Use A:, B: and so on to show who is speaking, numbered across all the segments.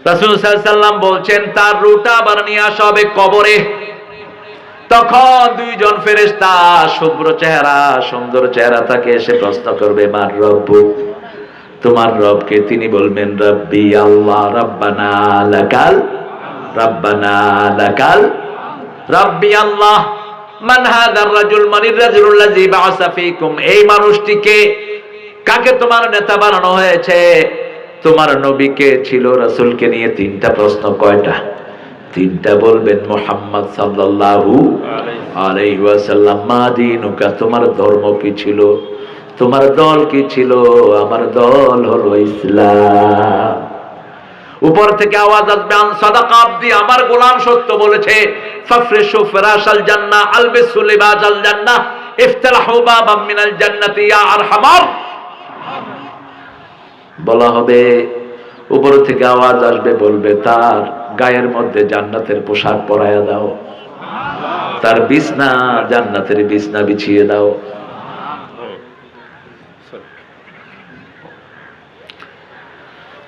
A: রাসূল সাল্লাল্লাহু আলাইহি সাল্লাম বলছেন তার রূহটা আবার নিয়ে আসা হবে কবরে। তখন দুইজন ফেরেশতা শুভ্র চেহারা সুন্দর চেহারা তাকে এসে প্রশ্ন করবে, মান রব্বুক, তোমার রবকে? তিনি বলবেন রব্বি আল্লাহ, রব্বানা লাকাল, রব্বানা লাকাল, রব্বি আল্লাহ। মান হাযার রাজুল, মানির রাজুলুল্লাযী বা'আসা ফীকুম, এই মানুষটিকে, কাকে তোমার নেতা বানানো হয়েছে? তোমার নবীকে ছিল, রাসূলকে নিয়ে তিনটা প্রশ্ন। কয়টা? তিনটা। বলবেন মুহাম্মদ সাল্লাল্লাহু আলাইহি ওয়াসাল্লাম। মা দীনুকা, তোমার ধর্ম কি ছিল? তোমার দল কি ছিল? আমার দল হলো ইসলাম। উপর থেকে আওয়াজ আসবে, আন সাদাকা আবদি, আমার গোলাম সত্য বলেছে। ফাফরিশু ফিরাশাল জান্নাহ, আলবিসু লিবাসাল জান্নাহ, ইফতাহু বাবাম মিনাল জান্নাতি ইয়া আরহামার। বলা হবে, উপর থেকে আওয়াজ আসবে, বলবে তার গায়ের মধ্যে জান্নাতের পোশাক পরায়া দাও, তার বিছনা জান্নাতের বিছনা বিছিয়ে দাও।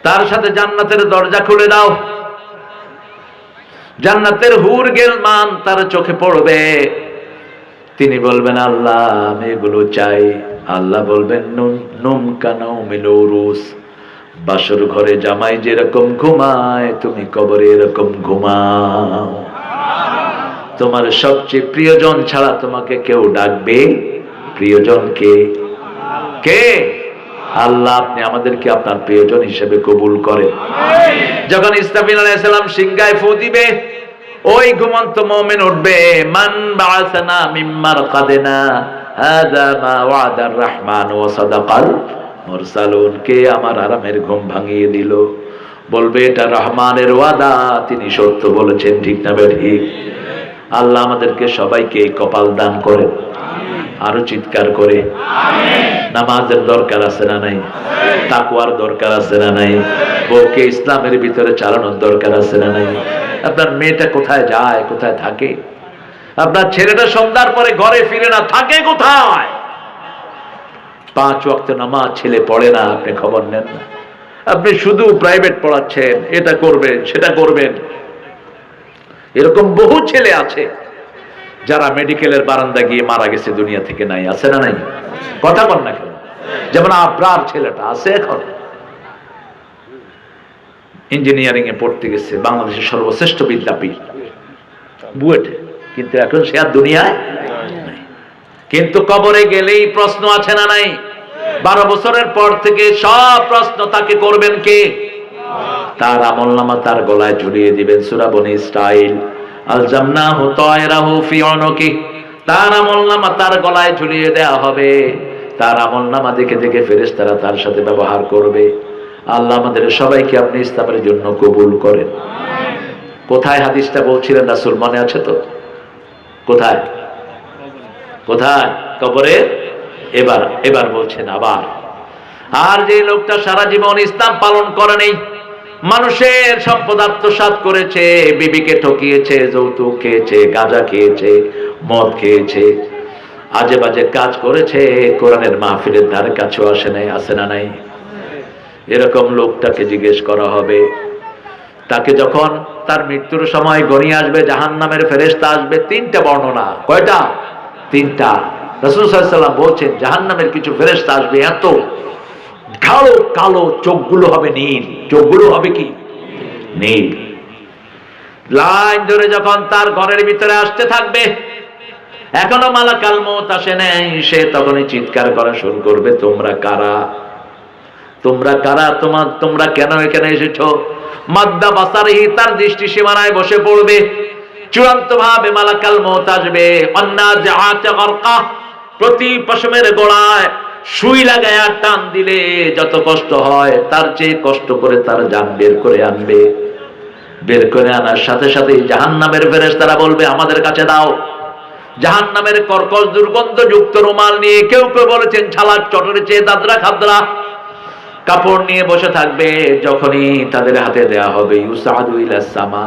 A: তার সাথে জান্নাতের দরজা খুলে দাও। জান্নাতের হুর গেলমান তার চোখে পড়বে। তিনি বলবেন, আল্লাহ আমি এগুলো চাই। আল্লাহ বলবেন, নুম কানাউমিল উরুস, বাসর ঘরে জামাই যেরকম ঘুমায় তুমি কবরে এরকম ঘুমাও। তোমার সবচেয়ে প্রিয়জন ছাড়া তোমাকে কেউ ডাকবে? প্রিয়জন কে? কে? আল্লাহ। আপনি আমাদেরকে আপনার প্রিয়জন হিসেবে কবুল করেন। যখন ইসরাফিল আলাইহিস সালাম সিংহায় ফু দিবে, ওই ঘুমন্ত মুমিন উঠবে, মান বাআসানা মিন মারকাদিনা হাযা মা ওয়াদার রহমান ওয়া সাদাকাল মুরসালুন, কে আমার আরামের ঘুম ভাঙিয়ে দিল? বলবে, এটা রহমানের ওয়াদা, তিনি সত্য বলেছেন। ঠিক না ঠিক? আল্লাহ আমাদেরকে সবাইকে এই কপাল দান করেন। আরো চিৎকার করে আমিন। নামাজের দরকার আছে না নাই? তাকওয়ার দরকার আছে না নাই? বউকে ইসলামের ভিতরে চালানোর দরকার আছে না নাই? আপনার মেয়েটা কোথায় যায়, কোথায় থাকে? আপনার ছেলেটা সন্ধ্যার পরে ঘরে ফিরে না, থাকে কোথায়? 5 ওয়াক্ত নামাজ ছেলে পড়ে না, আপনি খবর নেন না। আপনি শুধু প্রাইভেট পড়াচ্ছেন, এটা করবেন সেটা করবেন। এরকম বহু ছেলে আছে যারা মেডিকেলের বারান্দা গিয়ে মারা গেছে, দুনিয়া থেকে নাই। আছে না নাই? কথা বল না কেন? যেমন আপনার ছেলেটা আছে, এখন ইঞ্জিনিয়ারিং এ পড়তে গেছে, বাংলাদেশের সর্বশ্রেষ্ঠ বিদ্যাপীঠ বুয়েটে, কিন্তু এখন সে আর দুনিয়ায় নাই। কিন্তু কবরে গেলেই প্রশ্ন আছে না নাই? 12 বছরের পর থেকে সব প্রশ্ন তাকে করবেন কে? তার আমলনামা তার গলায় ঝুলিয়ে দিবেন। সূরা বনী ইসরাইল, আলজামনাহু তায়রাহু ফি উনুকি, তার আমলনামা তার গলায় ঝুলিয়ে দেওয়া হবে। তার আমলনামা দেখে দেখে ফেরেশতারা তার সাথে ব্যবহার করবে। আল্লাহ আমাদের সবাইকে আপনি ইসলামের জন্য কবুল করেন। কোথায় হাদিসটা বলছিলেন রাসূল, মনে আছে তো? কোথায়? কোথায়? কবরে। এবার বলছেন আবার। আর যে লোকটা সারা জীবন ইসলাম পালন করে নেই, মানুষের সম্পদ আত্মসাৎ করেছে, বিবিকে ঠকিয়েছে, যৌতুক খেয়েছে, গাঁজা খেয়েছে, মদ খেয়েছে, আজে বাজে কাজ করেছে, কোরআনের মাহফিলের ধারে কাছেও আসে নাই। আসে না নাই? এরকম লোকটাকে জিজ্ঞেস করা হবে। তাকে যখন তার মৃত্যুর সময় গনিয়ে আসবে, জাহান্নামের ফেরেশতা আসবে। 3টা বর্ণনা। কয়টা? 3টা। রাসূল সাল্লাল্লাহু আলাইহি ওয়াসাল্লাম বলছেন, জাহান্নামের কিছু ফেরেশতা আসবে, এত কালো কালো, চোখগুলো হবে নীল। চোখগুলো হবে কি? নীল। লাইন ধরে যখন তার ঘরের ভিতরে আসতে থাকবে, এখনো মালাকাল মউত আসে নাই, সে তখনই চিৎকার করা শুরু করবে, তোমরা কারা? তোমরা কারা? তোমরা কেন এখানে এসেছো? মাদ্দা বাসারিহি, তার দৃষ্টি সীমানায় বসে পড়বে। চূড়ান্ত ভাবে মালাকাল মউত আসবে। অন্নাজিআত গরকা, প্রতি পশমের গোড়ায় সুই লাগায়া টান দিলে যত কষ্ট হয়, তার চেয়ে কষ্ট করে তার জান বের করে আনবে। বের করে আনার সাথে সাথে জাহান্নামের ফেরেশতারা বলবে, আমাদের কাছে দাও। জাহান্নামের কর্কশ দুর্গন্ধযুক্ত রুমাল নিয়ে, কেউ কেউ বলেছেন ছালার চটরের চেয়ে দাদরা খাদরা কাপড় নিয়ে বসে থাকবে। যখনই তাদের হাতে দেয়া হবে, ইউসাদু ইলাস সামা,